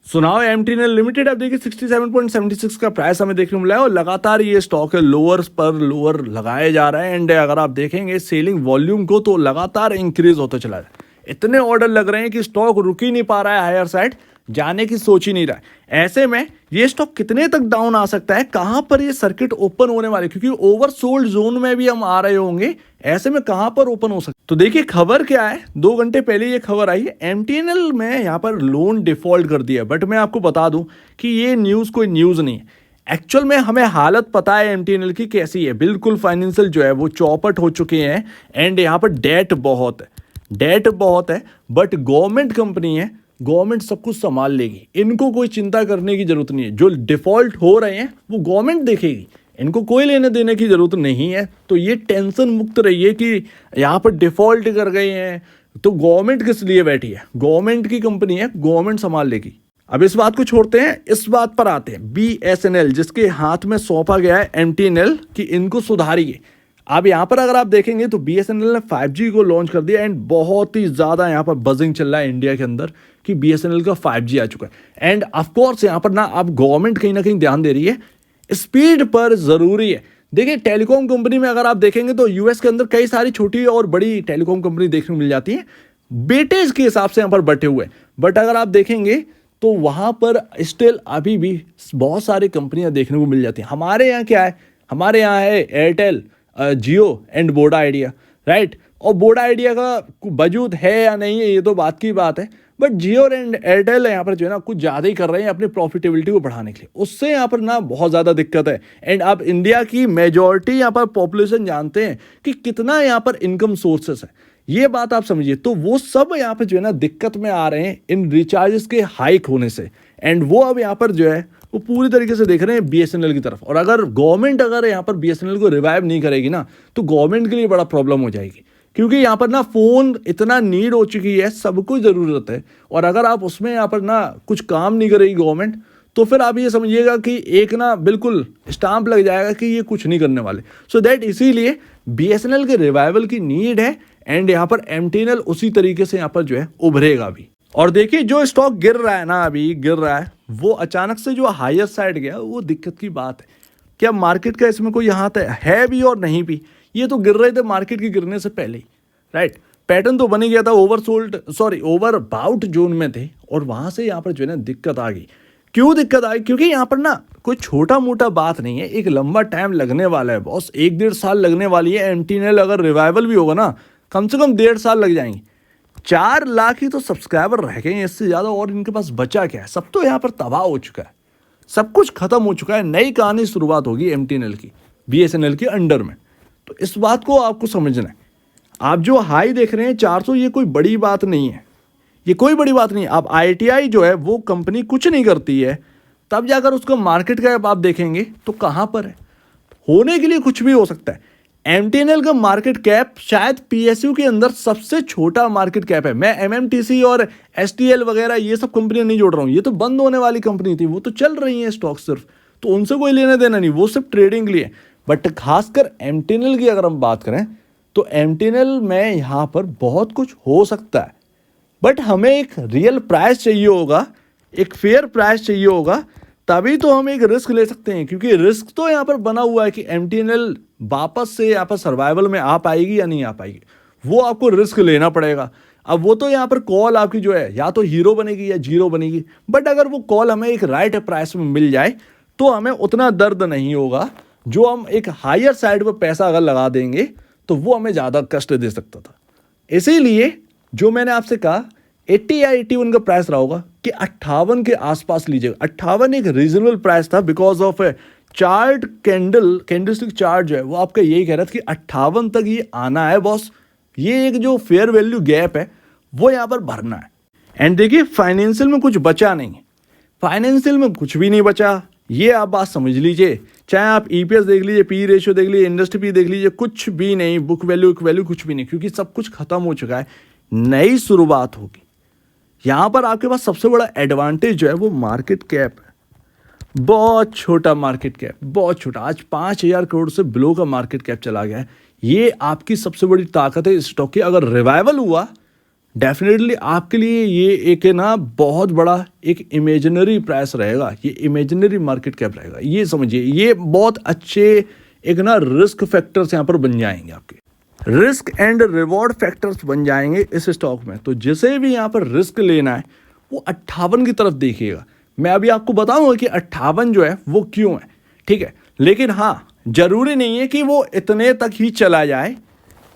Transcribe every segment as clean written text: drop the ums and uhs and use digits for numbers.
सुनाओ MTNL limited अब देखिए 67.76 का प्राइस हमें देखने को मिला है और लगातार ये स्टॉक है लोअर पर लोअर लगाए जा रहा है। एंड अगर आप देखेंगे सेलिंग वॉल्यूम को तो लगातार इंक्रीज होता चला है। इतने ऑर्डर लग रहे हैं कि स्टॉक रुक ही नहीं पा रहा है, हायर साइड जाने की सोच ही नहीं रहा है। ऐसे में ये स्टॉक कितने तक डाउन आ सकता है, कहां पर ये सर्किट ओपन होने वाले, क्योंकि ओवरसोल्ड जोन में भी हम आ रहे होंगे, ऐसे में कहां पर ओपन हो सकता है। तो देखिए खबर क्या है, 2 घंटे पहले ये खबर आई है एमटीएनएल में यहां पर लोन डिफॉल्ट कर दिया। बट मैं आपको बता दूं कि ये न्यूज कोई न्यूज नहीं है। एक्चुअल में हमें हालत पता है एमटीएनएल की कैसी है। बिल्कुल फाइनेंशियल जो है वो चौपट हो चुके हैं एंड यहाँ पर डेट बहुत है। बट गवर्नमेंट कंपनी है, गवर्नमेंट सब कुछ संभाल लेगी, इनको कोई चिंता करने की जरूरत नहीं है। जो डिफॉल्ट हो रहे हैं वो गवर्नमेंट देखेगी, इनको कोई लेने देने की जरूरत नहीं है। तो ये टेंशन मुक्त रहिए कि यहाँ पर डिफॉल्ट कर गए हैं तो गवर्नमेंट किस लिए बैठी है, गवर्नमेंट की कंपनी है, गवर्नमेंट संभाल लेगी। अब इस बात को छोड़ते हैं, इस बात पर आते हैं बीएसएनएल, जिसके हाथ में सौंपा गया है एमटीएनएल कि इनको सुधारिए। अब यहाँ पर अगर आप देखेंगे तो बीएसएनएल ने 5G को लॉन्च कर दिया एंड बहुत ही ज़्यादा यहाँ पर बजिंग चल रहा है इंडिया के अंदर कि बीएसएनएल का 5G आ चुका है। एंड ऑफ कोर्स यहाँ पर ना अब गवर्नमेंट कहीं ना कहीं ध्यान दे रही है, स्पीड पर ज़रूरी है। देखिए टेलीकॉम कंपनी में अगर आप देखेंगे तो यूएस के अंदर कई सारी छोटी और बड़ी टेलीकॉम कंपनी देखने को मिल जाती है, बेटेज के हिसाब से यहाँ पर बटे हुए। बट अगर आप देखेंगे तो वहाँ पर स्टिल अभी भी बहुत सारी कंपनियाँ देखने को मिल जाती हैं। हमारे यहाँ क्या है, हमारे यहाँ है Airtel, Jio and Voda idea, right. और वोडा आइडिया का वजूद है या नहीं है ये तो बात की बात है, बट जियो एंड एयरटेल यहाँ पर जो है ना कुछ ज़्यादा ही कर रहे हैं अपनी प्रॉफिटेबिलिटी को बढ़ाने के लिए, उससे यहाँ पर ना बहुत ज़्यादा दिक्कत है। एंड अब इंडिया की मेजॉरिटी यहाँ पर पॉपुलेशन जानते हैं कि कितना यहाँ पर इनकम सोर्सेस है, ये बात आप समझिए। तो वो सब यहाँ पर जो है ना दिक्कत में आ रहे हैं इन रिचार्जेस के हाइक होने से। एंड वो अब यहाँ पर जो है वो पूरी तरीके से देख रहे हैं बीएसएनएल की तरफ। और अगर गवर्नमेंट अगर यहाँ पर बीएसएनएल को रिवाइव नहीं करेगी ना तो गवर्नमेंट के लिए बड़ा प्रॉब्लम हो जाएगी, क्योंकि यहाँ पर ना फ़ोन इतना नीड हो चुकी है, सबको ज़रूरत है। और अगर आप उसमें यहाँ पर ना कुछ काम नहीं करेगी गवर्नमेंट तो फिर आप ये समझिएगा कि एक ना बिल्कुल स्टाम्प लग जाएगा कि ये कुछ नहीं करने वाले। सो दैट इसीलिए बीएसएनएल के रिवाइवल की नीड है एंड यहाँ पर एमटीएनएल उसी तरीके से यहाँ पर जो है उभरेगा भी। और देखिए जो स्टॉक गिर रहा है ना, अभी गिर रहा है, वो अचानक से जो हायर साइड गया वो दिक्कत की बात है। क्या मार्केट का इसमें कोई यहाँ तक है भी और नहीं भी, ये तो गिर रहे थे मार्केट के गिरने से पहले ही, राइट। पैटर्न तो बन ही गया था, ओवर बाउट जोन में थे और वहाँ से यहाँ पर जो है ना दिक्कत आ गई। क्यों दिक्कत आई, क्योंकि यहाँ पर ना कोई छोटा मोटा बात नहीं है, एक लंबा टाइम लगने वाला है बॉस, 1-1.5 साल लगने वाली है। एमटीएनएल अगर रिवाइवल भी होगा ना कम से कम 1.5 साल लग जाएंगे। 4 लाख ही तो सब्सक्राइबर रह गए हैं, इससे ज़्यादा और इनके पास बचा क्या है। सब तो यहाँ पर तबाह हो चुका है, सब कुछ खत्म हो चुका है, नई कहानी शुरुआत होगी एमटीएनएल की बीएसएनएल के अंडर में। तो इस बात को आपको समझना है। आप जो हाई देख रहे हैं 400, ये कोई बड़ी बात नहीं है, ये कोई बड़ी बात नहीं है। अब आईटीआई जो है वो कंपनी कुछ नहीं करती है, तब जाकर उसका मार्केट कैप आप देखेंगे तो कहाँ पर है, होने के लिए कुछ भी हो सकता है। एमटीएनएल का मार्केट कैप शायद पीएसयू के अंदर सबसे छोटा मार्केट कैप है। मैं एमएमटीसी और एसटीएल वगैरह ये सब कंपनियां नहीं जोड़ रहा हूँ, ये तो बंद होने वाली कंपनी थी, वो तो चल रही हैं स्टॉक सिर्फ, तो उनसे कोई लेना देना नहीं, वो सिर्फ ट्रेडिंग के लिए। बट खासकर एमटीएनएल की अगर हम बात करें तो एमटीएनएल में यहाँ पर बहुत कुछ हो सकता है, बट हमें एक रियल प्राइस चाहिए होगा, एक फेयर प्राइस चाहिए होगा, तभी तो हम एक रिस्क ले सकते हैं। क्योंकि रिस्क तो यहाँ पर बना हुआ है कि एमटीएनएल वापस से यहाँ पर सर्वाइवल में आ पाएगी या नहीं आ पाएगी, वो आपको रिस्क लेना पड़ेगा। अब वो तो यहाँ पर कॉल आपकी जो है या तो हीरो बनेगी या जीरो बनेगी, बट अगर वो कॉल हमें एक राइट प्राइस में मिल जाए तो हमें उतना दर्द नहीं होगा। जो हम एक हायर साइड पर पैसा अगर लगा देंगे तो वो हमें ज़्यादा कष्ट दे सकता था। इसीलिए जो मैंने आपसे कहा 80 या 81 का प्राइस रहा होगा कि 58 के आसपास लीजिएगा। 58 एक रीजनेबल प्राइस था because of chart candlestick chart जो है वो आपका यही कह रहा था कि 58 तक ये आना है बॉस, ये एक जो फेयर वैल्यू गैप है वो यहाँ पर भरना है। एंड देखिए फाइनेंशियल में कुछ बचा नहीं है, फाइनेंशियल में कुछ भी नहीं बचा, ये आप बात समझ लीजिए। चाहे आप ईपीएस देख लीजिए, पी रेशियो देख लीजिए, इंडस्ट्री पी देख लीजिए, कुछ भी नहीं, बुक वैल्यू कुछ भी नहीं, क्योंकि सब कुछ खत्म हो चुका है, नई शुरुआत होगी। यहाँ पर आपके पास सबसे बड़ा एडवांटेज जो है वो मार्केट कैप है, बहुत छोटा मार्केट कैप, बहुत छोटा। आज 5,000 करोड़ से बिलो का मार्केट कैप चला गया है, ये आपकी सबसे बड़ी ताकत है इस स्टॉक की। अगर रिवाइवल हुआ डेफिनेटली आपके लिए ये एक ना बहुत बड़ा एक इमेजिनरी प्राइस रहेगा, ये इमेजिनरी मार्केट कैप रहेगा, ये समझिए। ये बहुत अच्छे एक ना रिस्क फैक्टर्स यहाँ पर बन जाएंगे, आपके रिस्क एंड रिवॉर्ड फैक्टर्स बन जाएंगे इस स्टॉक में। तो जिसे भी यहाँ पर रिस्क लेना है वो 58 की तरफ देखिएगा। मैं अभी आपको बताऊंगा कि 58 जो है वो क्यों है, ठीक है। लेकिन हाँ, जरूरी नहीं है कि वो इतने तक ही चला जाए,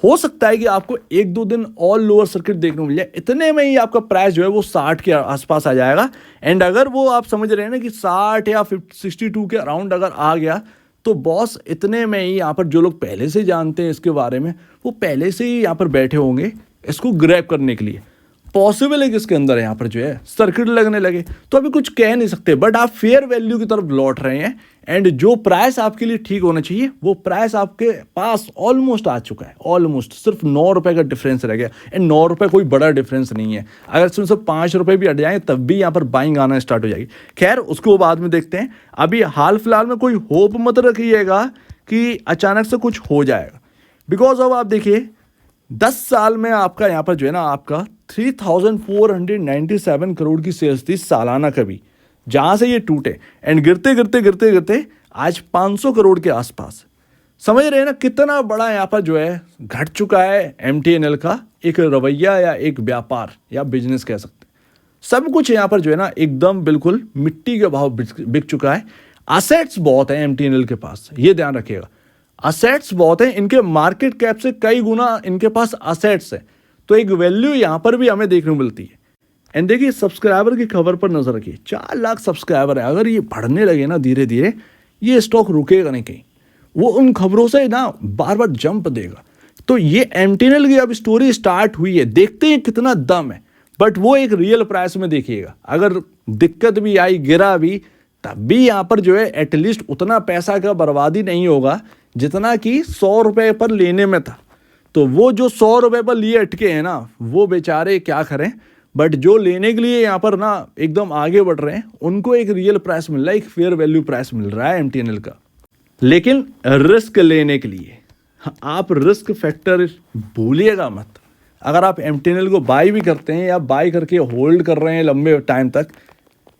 हो सकता है कि आपको एक दो दिन और लोअर सर्किट देखने को मिल जाए, इतने में ही आपका प्राइस जो है वो 60 के आसपास आ जाएगा। एंड अगर वो आप समझ रहे हैं ना कि 60 या 62 के अराउंड अगर आ गया तो बॉस इतने में ही यहाँ पर जो लोग पहले से जानते हैं इसके बारे में, वो पहले से ही यहाँ पर बैठे होंगे इसको ग्रैब करने के लिए। पॉसिबल है कि इसके अंदर यहाँ पर जो है सर्किट लगने लगे, तो अभी कुछ कह नहीं सकते, बट आप फेयर वैल्यू की तरफ लौट रहे हैं। एंड जो प्राइस आपके लिए ठीक होना चाहिए वो प्राइस आपके पास ऑलमोस्ट आ चुका है, ऑलमोस्ट सिर्फ 9 रुपए का डिफरेंस रह गया। एंड 9 रुपए कोई बड़ा डिफरेंस नहीं है, अगर इसमें से 5 रुपए भी हट जाए तब भी यहाँ पर बाइंग आना स्टार्ट हो जाएगी। खैर उसको बाद में देखते हैं, अभी हाल फिलहाल में कोई होप मत रखिएगा कि अचानक से कुछ हो जाएगा, बिकॉज अब आप देखिए 10 साल में आपका यहाँ पर जो है ना आपका 3497 करोड़ की सेल्स थी सालाना कभी, जहाँ से ये टूटे एंड गिरते गिरते गिरते गिरते आज 500 करोड़ के आसपास। समझ रहे हैं ना कितना बड़ा यहाँ पर जो है घट चुका है MTNL का एक रवैया या एक व्यापार या बिजनेस कह सकते हैं। सब कुछ यहाँ पर जो है ना एकदम बिल्कुल मिट्टी के भाव बिक चुका है। असेट्स बहुत है MTNL के पास, ये ध्यान रखिएगा, असेट्स बहुत हैं, इनके मार्केट कैप से कई गुना इनके पास असेट्स है, तो एक वैल्यू यहाँ पर भी हमें देखने को मिलती है। एंड देखिए सब्सक्राइबर की खबर पर नजर रखिए, 4 लाख सब्सक्राइबर है, अगर ये बढ़ने लगे ना धीरे धीरे ये स्टॉक रुकेगा नहीं कहीं, वो उन खबरों से ना बार बार जंप देगा। तो ये MTNL की अब स्टोरी स्टार्ट हुई है, देखते हैं कितना दम है, बट वो एक रियल प्राइस में देखिएगा। अगर दिक्कत भी आई, गिरा भी, तब भी यहाँ पर जो है एटलीस्ट उतना पैसा का बर्बादी नहीं होगा जितना कि 100 रुपए पर लेने में था। तो वो जो 100 रुपए पर लिए अटके हैं ना, वो बेचारे क्या करें, बट जो लेने के लिए यहाँ पर ना एकदम आगे बढ़ रहे हैं उनको एक रियल प्राइस मिल रहा है, एक फेयर वैल्यू प्राइस मिल रहा है MTNL का। लेकिन रिस्क लेने के लिए आप रिस्क फैक्टर भूलिएगा मत। अगर आप MTNL को बाय भी करते हैं या बाय करके होल्ड कर रहे हैं लंबे टाइम तक,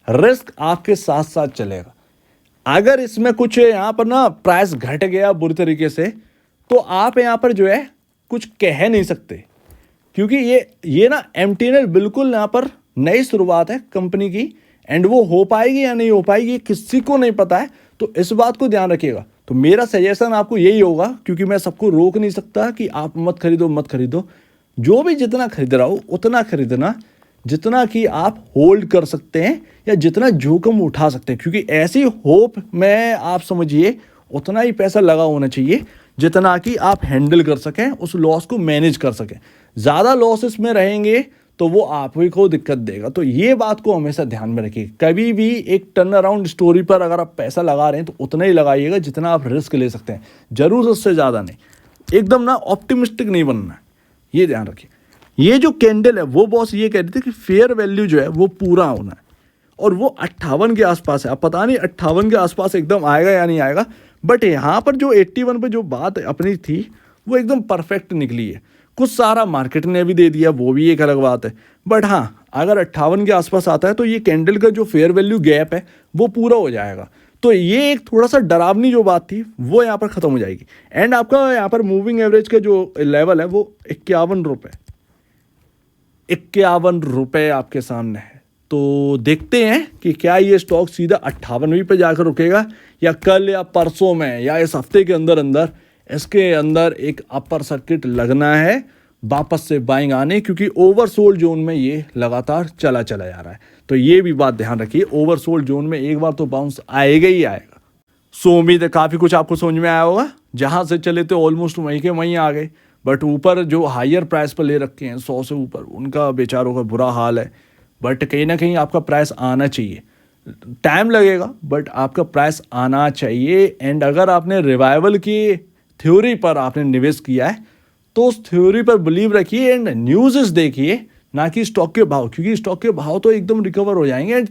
रिस्क आपके साथ साथ चलेगा। अगर इसमें कुछ यहाँ पर ना प्राइस घट गया बुरी तरीके से, तो आप यहाँ पर जो है कुछ कह नहीं सकते, क्योंकि ये ना MTNL बिल्कुल यहाँ पर नई शुरुआत है कंपनी की, एंड वो हो पाएगी या नहीं हो पाएगी किसी को नहीं पता है। तो इस बात को ध्यान रखिएगा। तो मेरा सजेशन आपको यही होगा, क्योंकि मैं सबको रोक नहीं सकता कि आप मत खरीदो, जो भी जितना खरीद रहा हो उतना खरीदना जितना कि आप होल्ड कर सकते हैं या जितना जोखिम उठा सकते हैं, क्योंकि ऐसी होप में आप समझिए उतना ही पैसा लगा होना चाहिए जितना कि आप हैंडल कर सकें, उस लॉस को मैनेज कर सकें। ज़्यादा लॉसेस में रहेंगे तो वो आप ही को दिक्कत देगा। तो ये बात को हमेशा ध्यान में रखिए। कभी भी एक टर्न अराउंड स्टोरी पर अगर आप पैसा लगा रहे हैं तो उतना ही लगाइएगा जितना आप रिस्क ले सकते हैं, जरूर उससे ज़्यादा नहीं। एकदम ना ऑप्टिमिस्टिक नहीं बनना है, ये ध्यान रखिए। ये जो कैंडल है वो बॉस ये कह रहे थे कि फेयर वैल्यू जो है वो पूरा होना है, और वो 58 के आसपास है। अब पता नहीं 58 के आसपास एकदम आएगा या नहीं आएगा, बट यहाँ पर जो 81 पे जो बात अपनी थी वो एकदम परफेक्ट निकली है। कुछ सारा मार्केट ने भी दे दिया, वो भी एक अलग बात है, बट हाँ अगर 58 के आसपास आता है तो ये कैंडल का जो फेयर वैल्यू गैप है वो पूरा हो जाएगा। तो ये एक थोड़ा सा डरावनी जो बात थी वो यहाँ पर ख़त्म हो जाएगी। एंड आपका यहाँ पर मूविंग एवरेज का जो लेवल है वो 51 रुपये आपके सामने है। तो देखते हैं कि क्या ये स्टॉक सीधा 58 पे जाकर रुकेगा, या कल या परसों में या इस हफ्ते के अंदर अंदर इसके अंदर एक अपर सर्किट लगना है वापस से बाइंग आने, क्योंकि ओवरसोल्ड जोन में ये लगातार चला जा रहा है। तो ये भी बात ध्यान रखिए, ओवरसोल्ड जोन में एक बार तो बाउंस आएगा ही आएगा। सो उम्मीद है काफ़ी कुछ आपको समझ में आया होगा। जहाँ से चले थे ऑलमोस्ट वहीं के वहीं आ गए, बट ऊपर जो हायर प्राइस पर ले रखे हैं 100 से ऊपर, उनका बेचारों का बुरा हाल है। बट कहीं ना कहीं आपका प्राइस आना चाहिए, टाइम लगेगा बट आपका प्राइस आना चाहिए। एंड अगर आपने रिवाइवल की थ्योरी पर आपने निवेश किया है तो उस थ्योरी पर बिलीव रखिए एंड न्यूज़ देखिए, ना कि स्टॉक के भाव, क्योंकि स्टॉक के भाव तो एकदम रिकवर हो जाएंगे एंड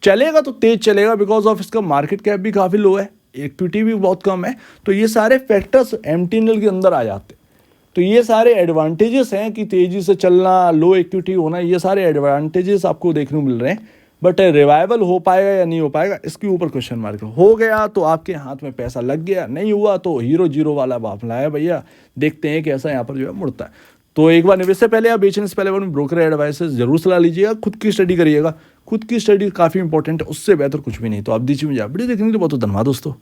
चलेगा तो तेज चलेगा, बिकॉज ऑफ इसका मार्केट कैप भी काफ़ी लो है, इक्विटी भी बहुत कम है। तो ये सारे फैक्टर्स MTNL के अंदर आ जाते हैं। तो ये सारे एडवांटेजेस हैं कि तेज़ी से चलना, लो इक्विटी होना, ये सारे एडवांटेजेस आपको देखने को मिल रहे हैं। बट रिवाइवल हो पाएगा या नहीं हो पाएगा, इसके ऊपर क्वेश्चन मार्क है। हो गया तो आपके हाथ में पैसा लग गया, नहीं हुआ तो हीरो जीरो वाला बाप लाया भैया, देखते हैं कैसा यहाँ पर जो है मुड़ता है। तो एक बार निवेश से पहले या बेचने से पहले ब्रोकर एडवाइस जरूर सलाह लीजिएगा, खुद की स्टडी करिएगा। खुद की स्टडी काफ़ी इंपॉर्टेंट है, उससे बेहतर कुछ भी नहीं। तो आप दीजिए मुझे वीडियो देखने के लिए बहुत धन्यवाद दोस्तों।